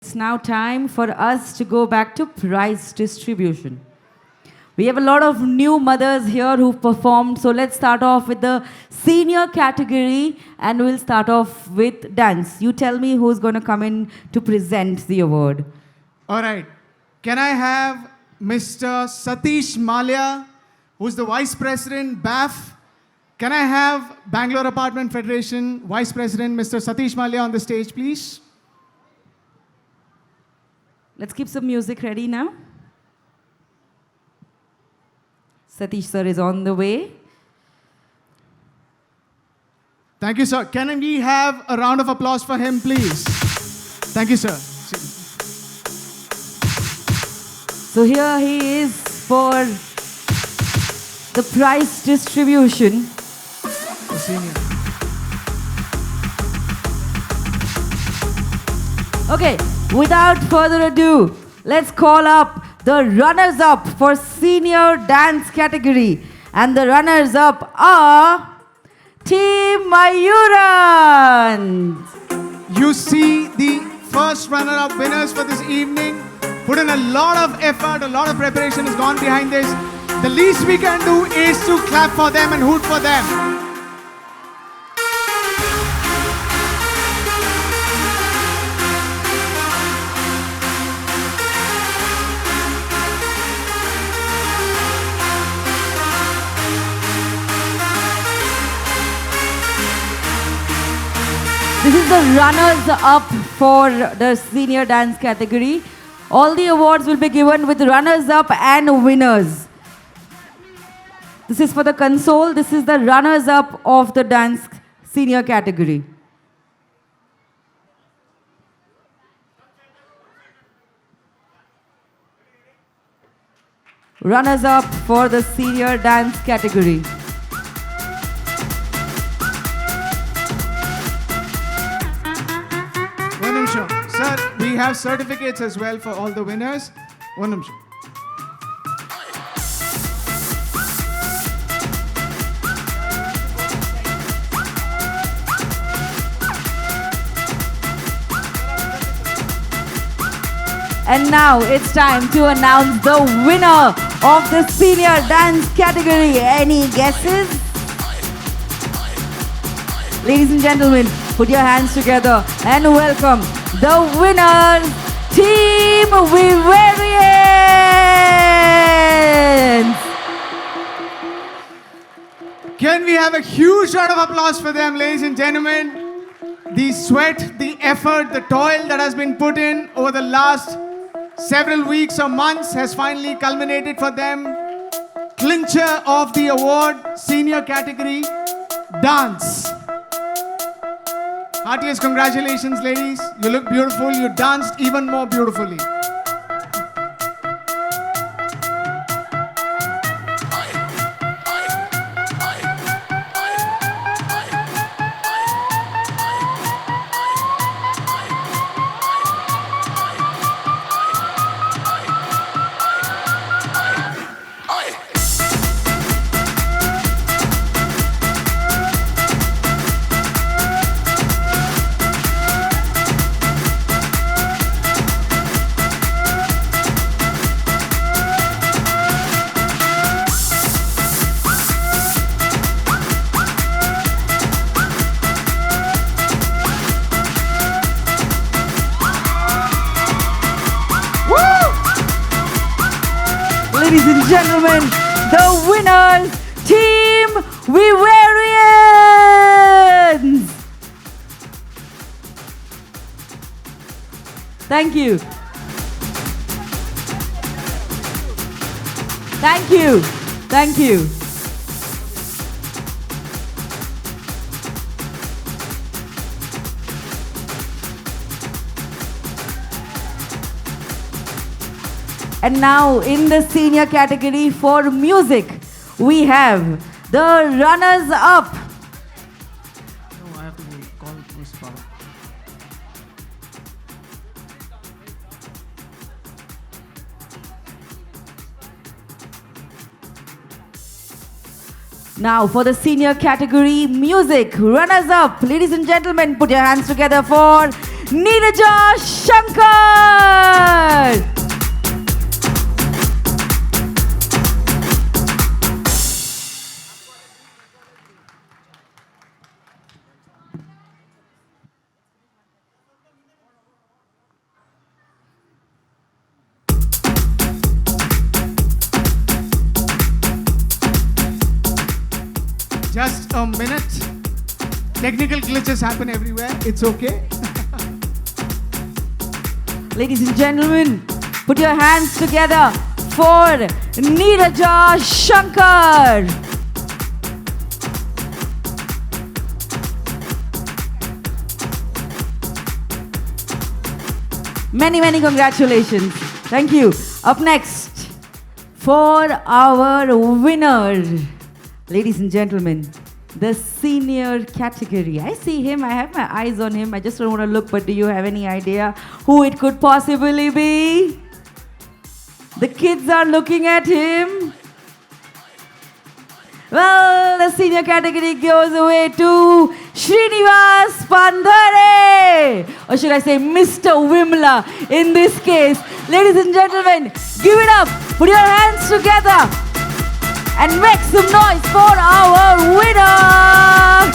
It's now time for us to go back to prize distribution. We have a lot of new mothers here who've performed, so let's start off with the senior category and we'll start off with dance. You tell me who's going to come in to present the award. All right. Can I have Mr. Satish Malia, who's the Vice President, BAF? Can I have Bangalore Apartment Federation Vice President, Mr. Satish Malia, on the stage, please? Let's keep some music ready now. Satish sir is on the way. Thank you, sir. Can we have a round of applause for him, please? Thank you, sir. So here he is for the prize distribution. Senior. Okay, without further ado, let's call up the runners-up for senior dance category. And the runners-up are Team Mayuran. You see the first runner-up winners for this evening. Put in a lot of effort, a lot of preparation has gone behind this. The least we can do is to clap for them and hoot for them. This is the runners-up for the senior dance category. All the awards will be given with runners-up and winners. This is for the console. This is the runners-up of the dance senior category. Runners-up for the senior dance category. Sir, we have certificates as well for all the winners. One nimsham. And now it's time to announce the winner of the senior dance category. Any guesses? Ladies and gentlemen, put your hands together and welcome the winners, Team Vivarians. Can we have a huge round of applause for them, ladies and gentlemen? The sweat, the effort, the toil that has been put in over the last several weeks or months has finally culminated for them. Clincher of the award, senior category, dance. Heartiest congratulations, ladies. You look beautiful. You danced even more beautifully. Ladies and gentlemen, the winners, Team Vivarians. Thank you. Thank you. Thank you. And now in the senior category for music, we have the runners-up. No, I have to call Mr. Power. Now for the senior category music, runners up, ladies and gentlemen, put your hands together for Neeraja Shankar. Just a minute. Technical glitches happen everywhere. It's okay. Ladies and gentlemen, put your hands together for Neeraja Shankar. Many, many congratulations. Thank you. Up next, for our winner, ladies and gentlemen, the senior category. I see him, I have my eyes on him. I just don't want to look, but do you have any idea who it could possibly be? The kids are looking at him. Well, the senior category goes away to Srinivas Pandhare. Or should I say Mr. Wimla in this case. Ladies and gentlemen, give it up. Put your hands together and make some noise for our winner.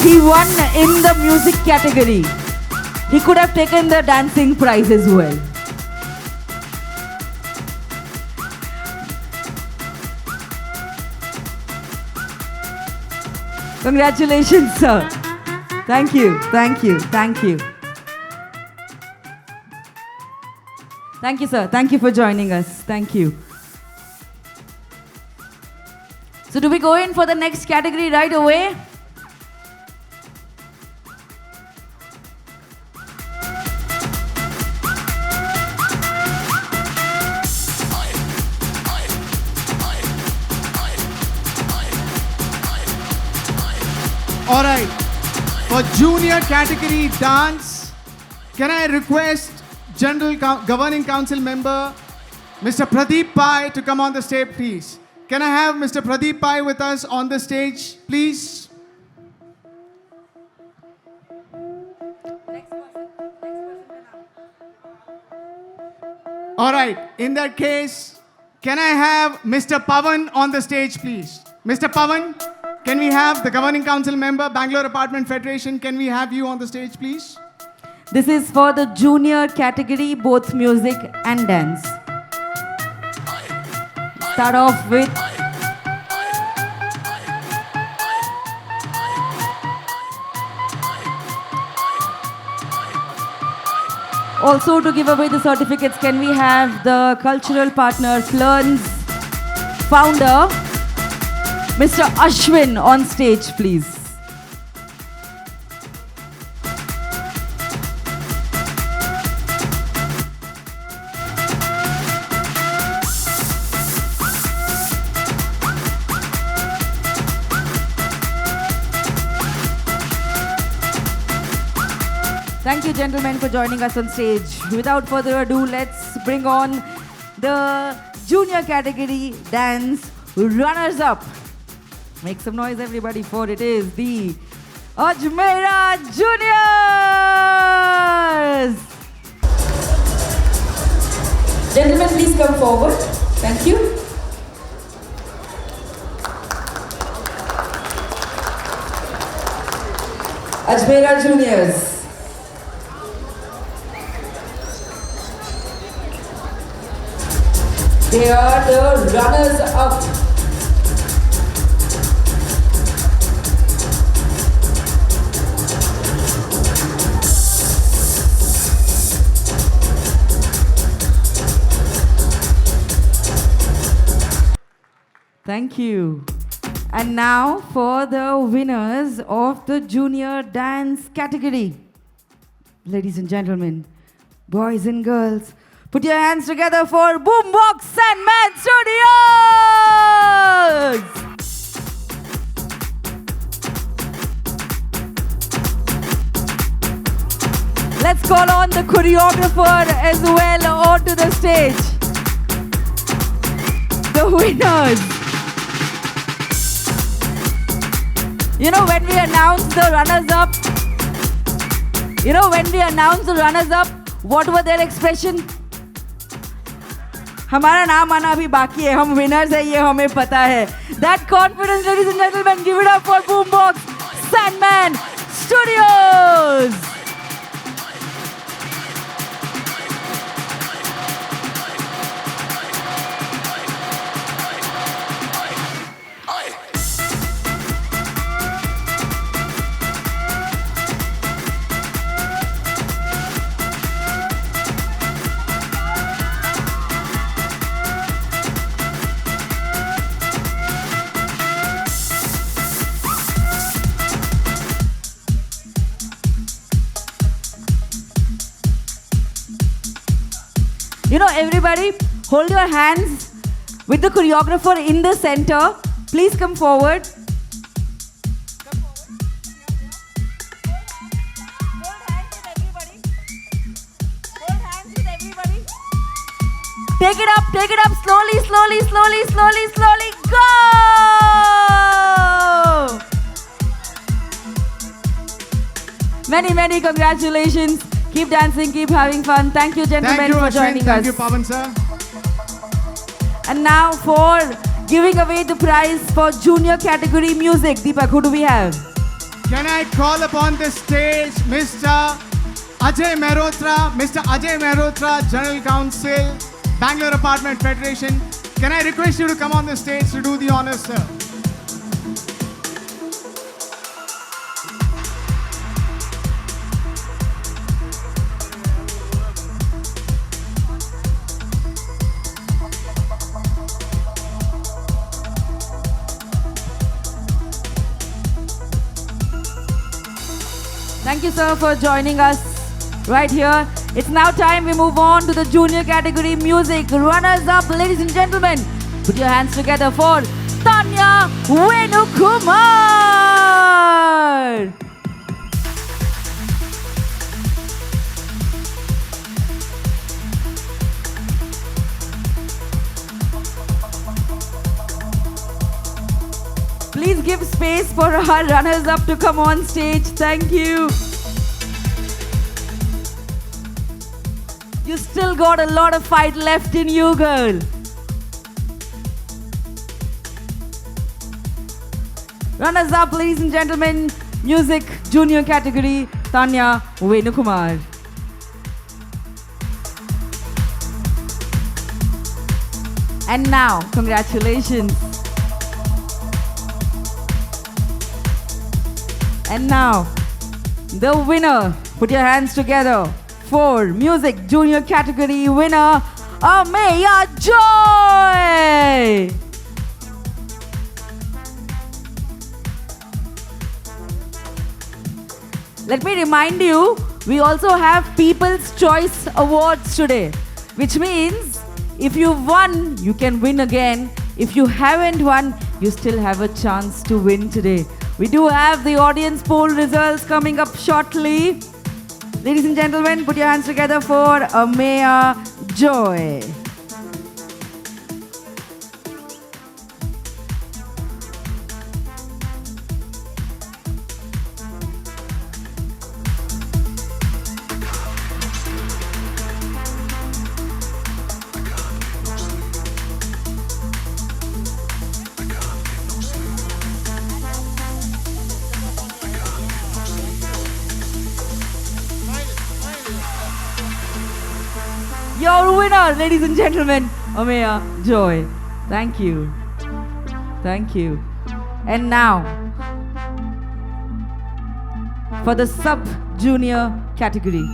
He won in the music category. He could have taken the dancing prize as well. Congratulations, sir. Thank you, thank you, thank you. Thank you, sir. Thank you for joining us. Thank you. So do we go in for the next category right away? All right. For junior category dance, can I request General Governing Council member Mr. Pradeep Pai to come on the stage, please? Can I have Mr. Pradeep Pai with us on the stage, please? All right. In that case, can I have Mr. Pavan on the stage, please? Mr. Pavan, can we have the Governing Council member, Bangalore Apartment Federation? Can we have you on the stage, please? This is for the junior category, both music and dance. Start off with also to give away the certificates, can we have the cultural partner, Flern's founder, Mr. Ashwin on stage, please. Thank you, gentlemen, for joining us on stage. Without further ado, let's bring on the junior category dance runners-up. Make some noise, everybody, for it is the Ajmera Juniors! Gentlemen, please come forward. Thank you. Ajmera Juniors. They are the runners-up. Thank you. And now for the winners of the junior dance category. Ladies and gentlemen, boys and girls, put your hands together for Boombox Sandman Studios! Let's call on the choreographer as well onto the stage. The winners You know, when we announced the runners-up, what were their expression? हमारा नाम आना अभी बाकी है, हम winners है, ये हमें पता है. That confidence, ladies and gentlemen, give it up for Boombox Sandman Studios. You know, everybody, hold your hands with the choreographer in the center. Please come forward. Take it up, slowly, slowly, slowly, slowly, slowly, go! Many, many congratulations. Keep dancing, keep having fun. Thank you, gentlemen, for joining us. Thank you, Pavan sir. And now for giving away the prize for junior category music. Deepak, who do we have? Can I call upon the stage Mr. Ajay Mehrotra, General Counsel, Bangalore Apartment Federation. Can I request you to come on the stage to do the honors, sir? Thank you, sir, for joining us right here. It's now time we move on to the junior category music. Runners up, ladies and gentlemen. Put your hands together for Tanya Venukumar. Please give space for our runners up to come on stage. Thank you. You still got a lot of fight left in you, girl. Runners up, ladies and gentlemen, music junior category, Tanya Venukumar. And now, congratulations. And now, the winner, put your hands together for music junior category winner, Ameya Joy. Let me remind you, we also have People's Choice Awards today, which means if you've won, you can win again. If you haven't won, you still have a chance to win today. We do have the audience poll results coming up shortly. Ladies and gentlemen, put your hands together for Ameya Joy. Your winner, ladies and gentlemen, Ameya Joy. Thank you. Thank you. And now, for the sub-junior category.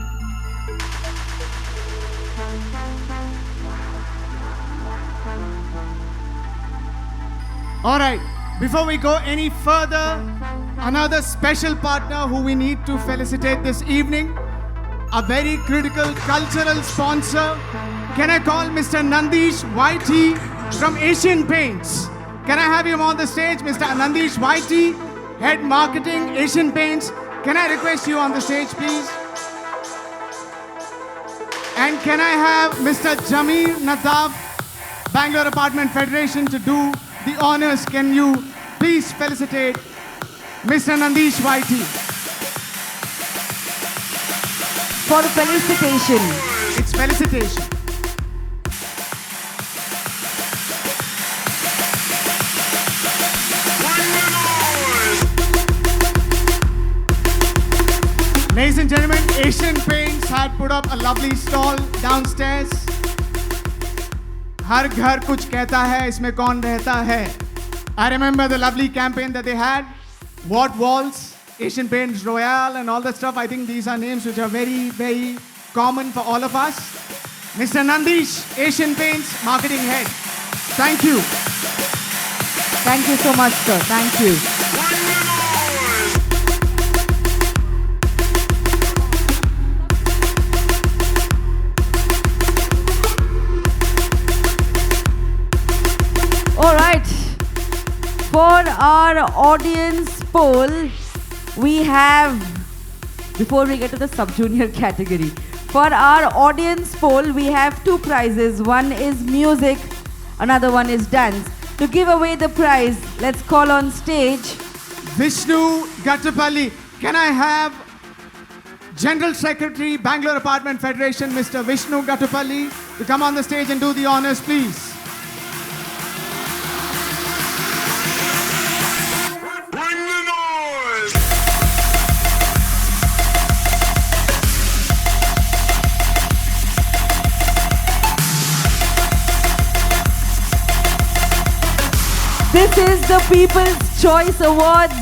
All right, before we go any further, another special partner who we need to felicitate this evening, a very critical cultural sponsor. Can I call Mr. Nandish YT from Asian Paints? Can I have him on the stage, Mr. Nandish YT, Head Marketing, Asian Paints? Can I request you on the stage, please? And can I have Mr. Jamir Nadab, Bangalore Apartment Federation, to do the honors? Can you please felicitate Mr. Nandish YT. For felicitation. It's felicitation. Ladies and gentlemen, Asian Paints had put up a lovely stall downstairs. हर घर कुछ कहता है, इसमें कौन रहता है? I remember the lovely campaign that they had. What Walls, Asian Paints Royale and all that stuff. I think these are names which are very, very common for all of us. Mr. Nandish, Asian Paints Marketing Head. Thank you. Thank you so much, sir. Thank you. All right. For our audience poll, we have, before we get to the sub-junior category, for our audience poll, we have two prizes. One is music, another one is dance. To give away the prize, let's call on stage Vishnu Gattapalli. Can I have General Secretary, Bangalore Apartment Federation, Mr. Vishnu Gattapalli, to come on the stage and do the honors, please? This is the People's Choice Awards,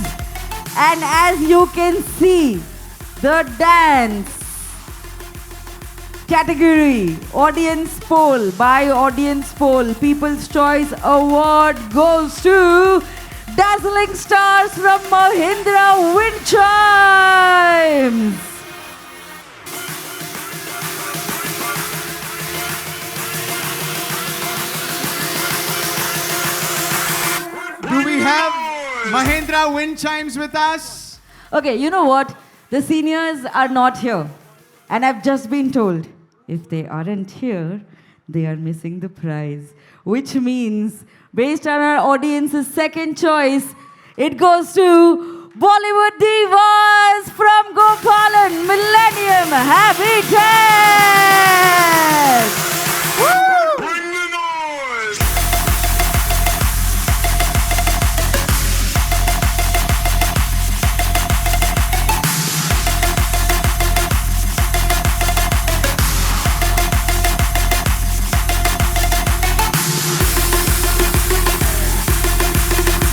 and as you can see, the dance category, audience poll, by audience poll, People's Choice Award goes to Dazzling Stars from Mahindra Wind Chimes. Do we have Mahindra Wind Chimes with us? Okay, you know what? The seniors are not here. And I've just been told, if they aren't here, they are missing the prize. Which means, based on our audience's second choice, it goes to Bollywood Divas from Gopalan Millennium Habitat! Woo!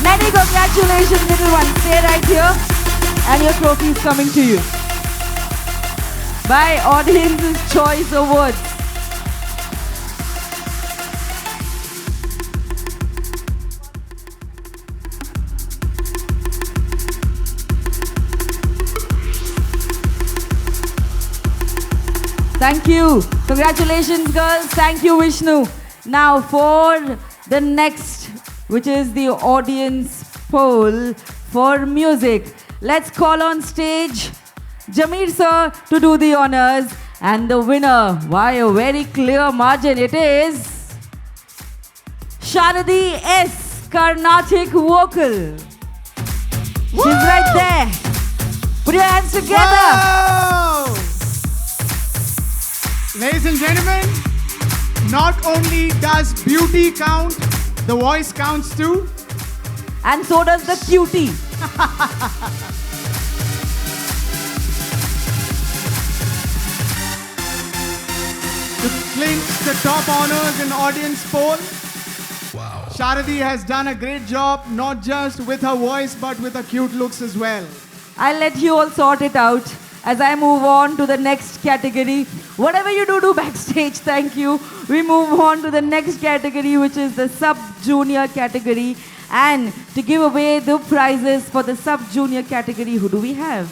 Many congratulations, little one. Stay right here, and your trophy is coming to you. By Audience's Choice Awards. Thank you. Congratulations, girls. Thank you, Vishnu. Now for the next, which is the audience poll for music. Let's call on stage Jameer sir to do the honors. And the winner, by a very clear margin, it is Sharadi S. Carnatic Vocal. She's right there. Put your hands together. Wow! Ladies and gentlemen, not only does beauty count, the voice counts too. And so does the cutie. To clinch the top honors in audience poll, wow. Sharadi has done a great job, not just with her voice, but with her cute looks as well. I'll let you all sort it out as I move on to the next category. Whatever you do backstage, thank you. We move on to the next category, which is the sub-junior category. And to give away the prizes for the sub-junior category, who do we have?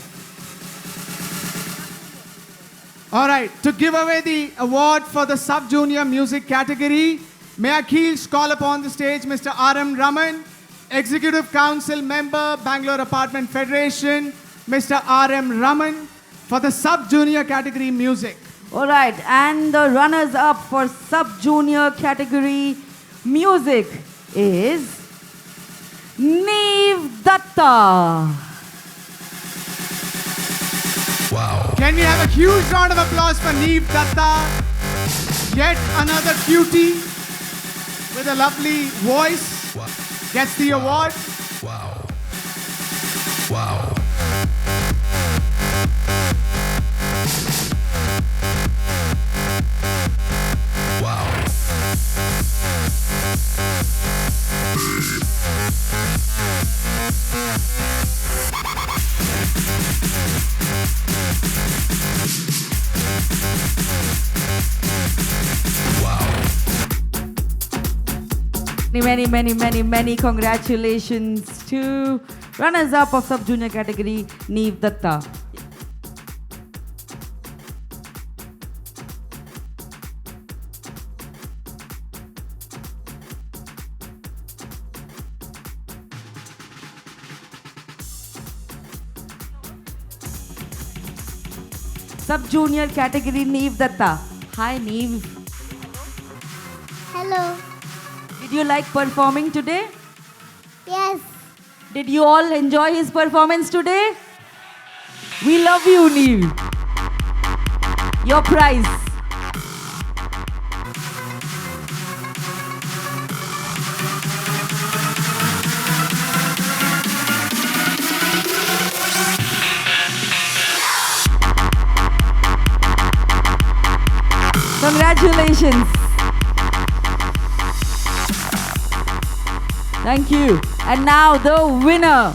All right, to give away the award for the sub-junior music category, may I please call upon the stage Mr. R.M. Raman, Executive Council Member, Bangalore Apartment Federation, Mr. R.M. Raman, for the sub-junior category music. All right, and the runners-up for sub-junior category music is Neev Datta. Can we have a huge round of applause for Neev Datta? Yet another cutie with a lovely voice gets the award. Wow. Wow. Wow. Many congratulations to runners-up of sub-junior category, Neev Datta. Sub-junior category, Neev Datta. Hi, Neev. Hello. Did you like performing today? Yes. Did you all enjoy his performance today? We love you, Neev. Your prize. Congratulations. Thank you. And now the winner.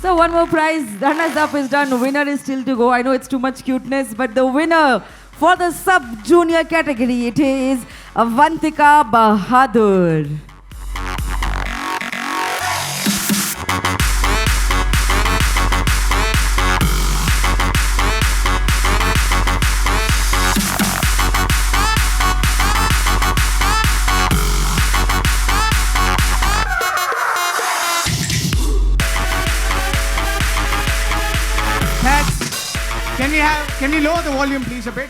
So one more prize. Runners up is done. Winner is still to go. I know it's too much cuteness, but the winner for the sub-junior category, it is Avantika Bahadur. Can we lower the volume please a bit?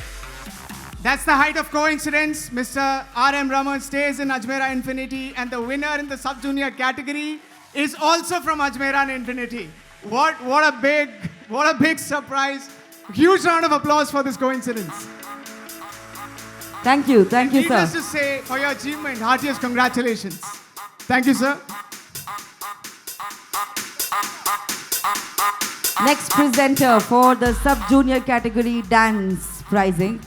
That's the height of coincidence. Mr. R.M. Raman stays in Ajmera Infinity and the winner in the sub-junior category is also from Ajmera Infinity. What a big surprise. Huge round of applause for this coincidence. Thank you, sir. Needless to say, for your achievement, heartiest congratulations. Thank you, sir. Next presenter for the sub-junior category dance prizing.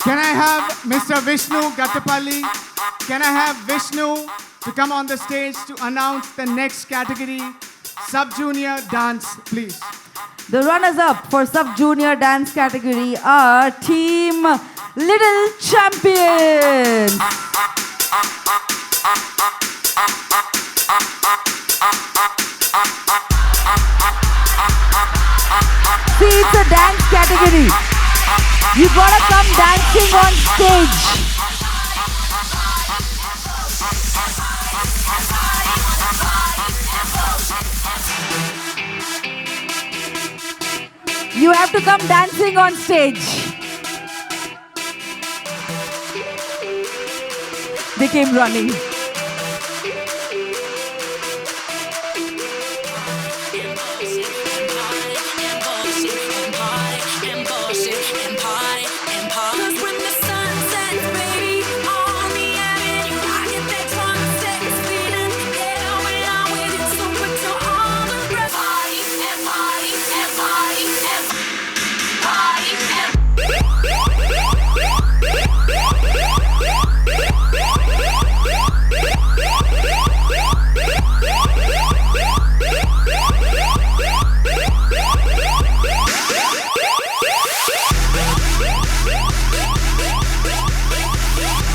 Can I have Mr. Vishnu Gattapalli? Can I have Vishnu to come on the stage to announce the next category, sub-junior dance, please? The runners-up for sub-junior dance category are Team Little Champions. See, it's a dance category. You gotta come dancing on stage. You have to come dancing on stage. They came running.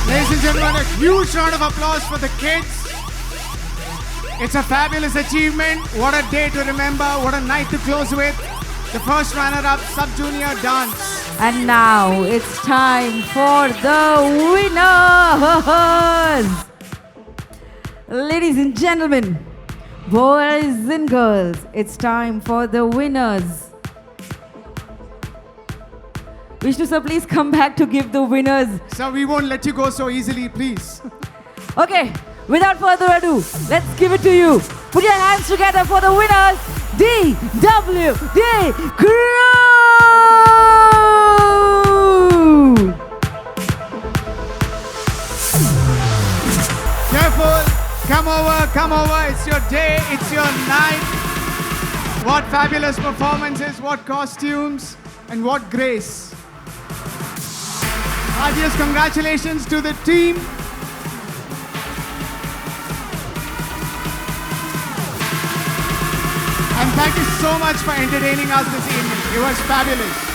Ladies and gentlemen, a huge round of applause for the kids. It's a fabulous achievement. What a day to remember. What a night to close with. The first runner-up, sub-junior dance. And now it's time for the winners. Ladies and gentlemen, boys and girls, it's time for the winners. Vishnu sir, please come back to give the winners. Sir, we won't let you go so easily, please. Okay, without further ado, let's give it to you. Put your hands together for the winners. Crew! Careful. Come over. It's your day. It's your night. What fabulous performances, what costumes, and what grace. Heartiest congratulations to the team. And thank you so much for entertaining us this evening. It was fabulous.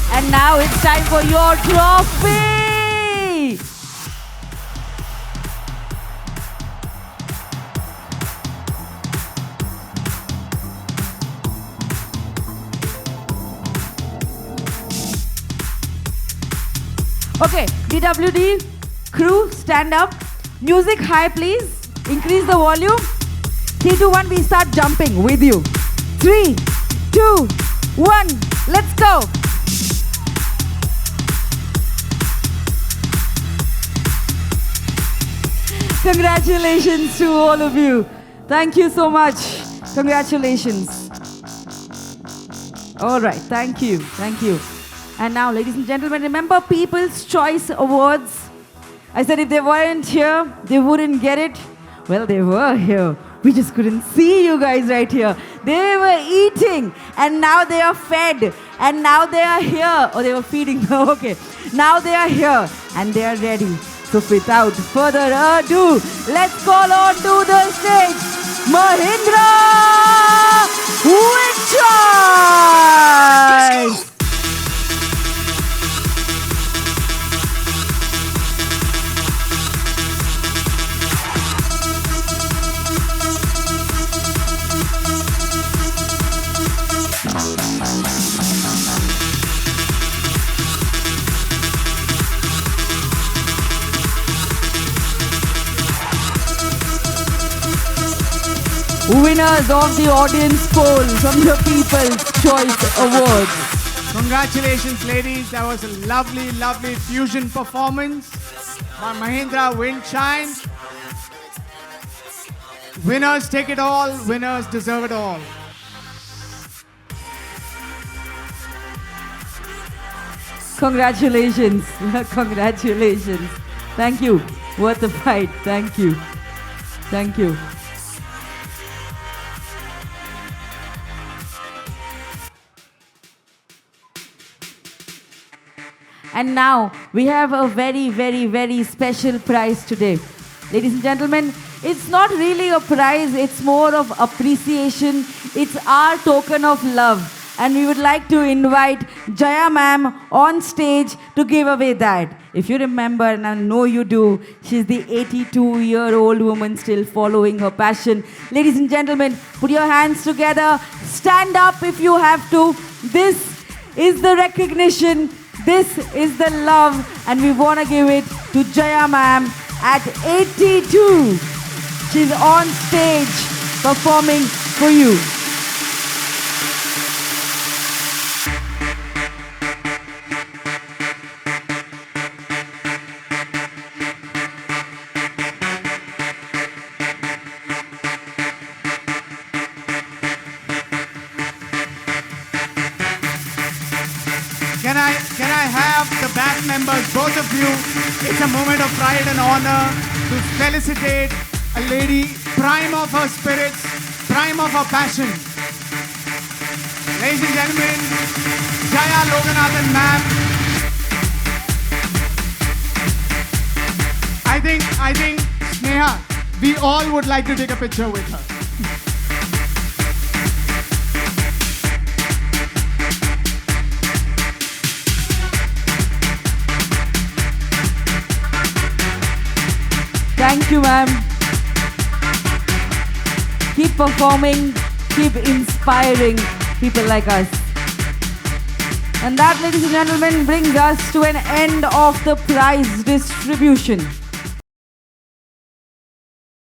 And now it's time for your trophy! Okay, DWD crew, stand up. Music high, please. Increase the volume. 3, 2, 1, we start jumping with you. 3, 2, 1, let's go. Congratulations to all of you. Thank you so much. Congratulations. All right, thank you. And now, ladies and gentlemen, remember People's Choice Awards? I said if they weren't here, they wouldn't get it. Well, they were here. We just couldn't see you guys right here. They were eating, and now they are fed, and now they are here. Oh, they were feeding. Okay. Now they are here, and they are ready. So without further ado, let's call on to the stage Mahindra Winchoice! Winners of the audience poll from the People's Choice Awards. Congratulations, ladies. That was a lovely, lovely fusion performance by Mahindra Windshine. Winners take it all. Winners deserve it all. Congratulations. Congratulations. Thank you. Worth the fight. Thank you. Thank you. And now we have a very, very, very special prize today. Ladies and gentlemen, it's not really a prize, it's more of appreciation. It's our token of love. And we would like to invite Jaya ma'am on stage to give away that. If you remember, and I know you do, she's the 82-year-old woman still following her passion. Ladies and gentlemen, put your hands together, stand up if you have to. This is the recognition. This is the love, and we want to give it to Jaya ma'am at 82. She's on stage performing for you. Can I have the band members, both of you? It's a moment of pride and honor to felicitate a lady, prime of her spirits, prime of her passion. Ladies and gentlemen, Jaya Loganathan ma'am. I think, Sneha, we all would like to take a picture with her. Thank you, ma'am. Keep performing, keep inspiring people like us. And that, ladies and gentlemen, brings us to an end of the prize distribution.